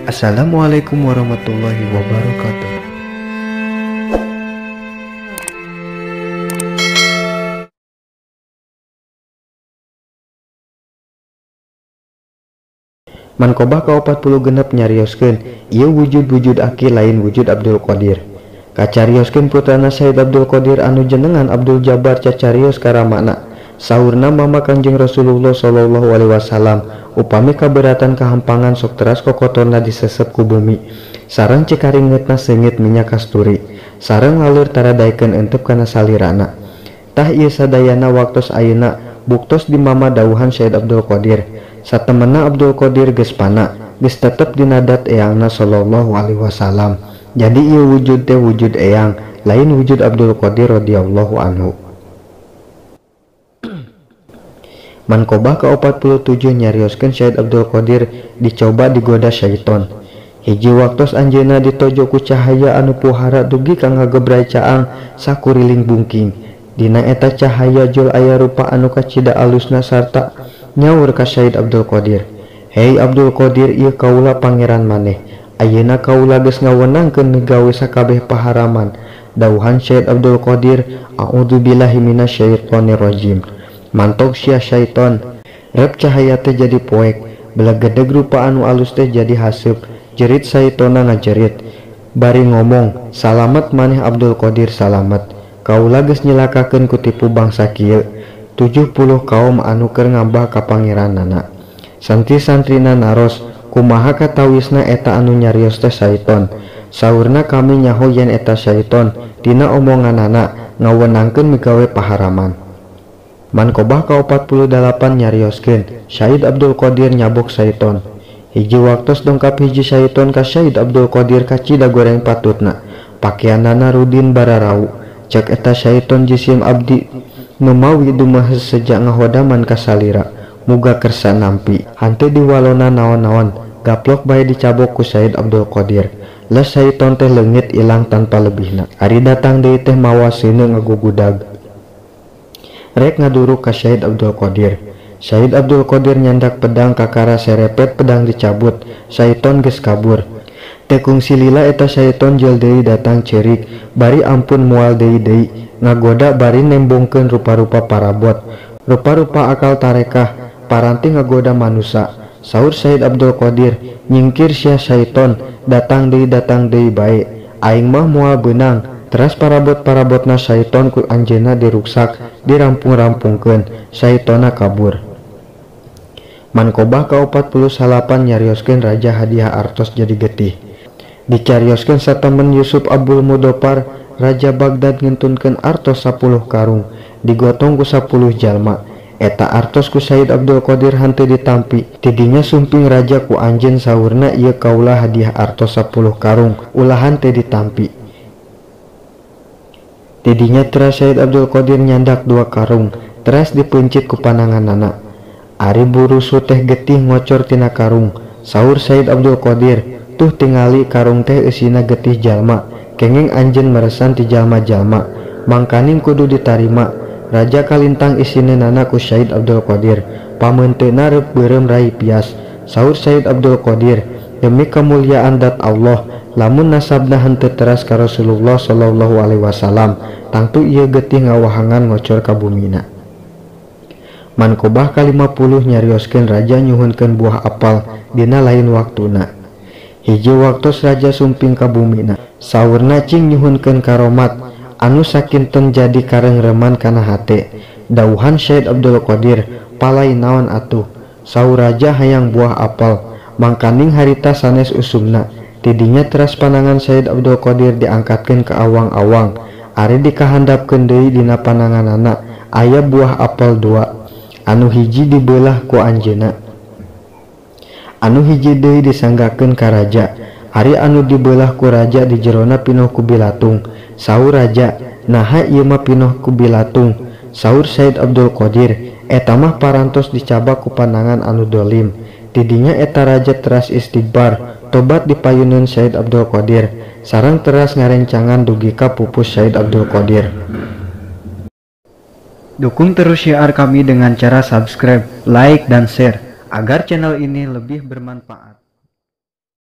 Assalamualaikum warahmatullahi wabarakatuh. Mankobah ke-40 nyarioskeun ieu wujud-wujud aki lain wujud Abdul Qadir. Kacarioskeun putrana Sayyid Abdul Qadir anu jenengan Abdul Jabbar cacarios karamana. Saurna mama Kanjeng Rasulullah sallallahu alaihi wasallam upami kaberatan kahampangan sok teras kokotonna disesep ku bumi sareng cikaringetna seungit minyak kasturi sareng ngalur taradaikeun entep kana salirana. Tah ieu sadayana waktos ayeuna buktos di mama dawuhan Sayyid Abdul Qadir satemena Abdul Qadir geus pana geus tetep dina dat eyangna sallallahu alaihi wasallam. Jadi ieu wujud teh wujud eyang lain wujud Abdul Qadir radhiyallahu anhu. Mankobah ke-47 nyarioskeun Sayyid Abdul Qadir dicoba digoda syaiton. Hiji waktos anjeunna ditojo ku cahaya anu puhara dugi ka ngagebrai caang sakuriling bungking. Dina eta cahaya jol aya rupa anu kacida alusna sarta nyaur ka Sayyid Abdul Qadir, "Hei Abdul Qadir, ieu kaula pangeran maneh. Ayeuna kaula geus ngawenangkeun migawe sakabeh paharaman." Dawuhan Sayyid Abdul Qadir, "A'udzubillahi minasyaitonir rajim." Mantok sia syaiton, rep cahaya teh jadi poek, belegedeg rupa anu alus teh jadi haseup, jerit syaitonna ngajerit. Bari ngomong, "Salamet maneh Abdul Qadir, salamet. Kaula geus nyilakakeun ku tipu bangsa kieu, 70 kaum anu keur ngambah ka pangeranana." Santri-santrina naros, kumaha katawisna eta anu nyarios teh syaiton. Saurna kami nyaho yen eta syaiton, dina omonganana ngawenangkeun migawe paharaman. Mankobah ke-48 nyarioskeun Sayyid Abdul Qadir nyabok syaiton. Hiji waktos dongkap hiji syaiton ka Sayyid Abdul Qadir kacida goreng patutna, pakaianana rudin bararau. Cek eta syaiton jisim abdi numawi dumahes sejak ngahodaman ka salira, muga kersa nampi hante diwalona naon-naon, gaplok bae dicabok ku Sayyid Abdul Qadir. Les syaiton teh leungit ilang tanpa lebihna. Ari datang deui teh mawa seuneu ngagugudag. Rek ngaduruk ka Sayyid Abdul Qadir. Sayyid Abdul Qadir nyandak pedang kakara serepet pedang dicabut, syaiton geus kabur. Tekung silila eta syaiton jel deui datang cerik, bari ampun moal deui ngagoda bari nembongkeun rupa-rupa parabot, rupa-rupa akal tarekah, paranti ngagoda manusia. Saur Sayyid Abdul Qadir, "Nyingkir sia syaiton, datang deui bae. Aing mah moal beunang." Teras parabot-parabotna syaiton ku anjeunna diruksak, dirampung-rampungkeun, syaitonna kabur. Mankobah ke-48 nyarioskeun Raja Hadiah Artos jadi getih. Dicarioskeun satemen Yusuf Abdul Mudofar, Raja Baghdad ngentunkeun artos 10 karung, digotong ku 10 jalma. Eta artos ku Sayyid Abdul Qadir henteu ditampi. Tidinya sumping raja ku anjeun saurna ieu kaula hadiah artos 10 karung, ulahan teu ditampi. Tidinya teras Sayyid Abdul Qadir nyandak 2 karung, teras dipencit ku pananganana. Ari burusu teh getih ngocor tina karung. Saur Sayyid Abdul Qadir, "Tuh tingali karung teh eusina getih jalma, kenging anjeun meresan ti jalma-jalma, mangkaning kudu ditarima." Raja kalintang isineunana ku Sayyid Abdul Qadir, "Pamenteuna reup beureum rai pias." Saur Sayyid Abdul Qadir, "Demi kemuliaan dat Allah, lamun nasabna henteu teras ka Rasulullah sallallahu alaihi wasallam, tangtu ieu getih ngawahangan ngocor ka bumina." Mankobah ke-50 nyarioskeun raja nyuhunkeun buah apal dina lain waktuna. Hiji waktos raja sumping ka bumina, saurna cing nyuhunkeun karomat anu sakinten jadi karengreman kana hate. Dawuhan Sayyid Abdul Qadir, "Palai naon atuh?" Saur raja hayang buah apal, mangkaning harita sanes usumna. Tidinya teras panangan Sayyid Abdul Qadir diangkatkeun ke awang-awang. Ari dikahandapkeun deui dina pananganana aya buah apel 2, anu hiji dibeulah ku anjeunna, anu hiji deui disanggakeun ka raja. Ari anu dibeulah ku raja di jerona pinoh ku bilatung. Saur raja, "Naha ieu mah pinoh ku bilatung?" Saur Sayyid Abdul Qadir, "Eta mah parantos dicabak ku panangan anu dolim." Tidinya eta raja teras istighbar, tobat dipayuneun Sayyid Abdul Qadir, sareng teras ngarencangan dugi ka pupus Sayyid Abdul Qadir. Dukung terus syiar kami dengan cara subscribe, like, dan share agar channel ini lebih bermanfaat.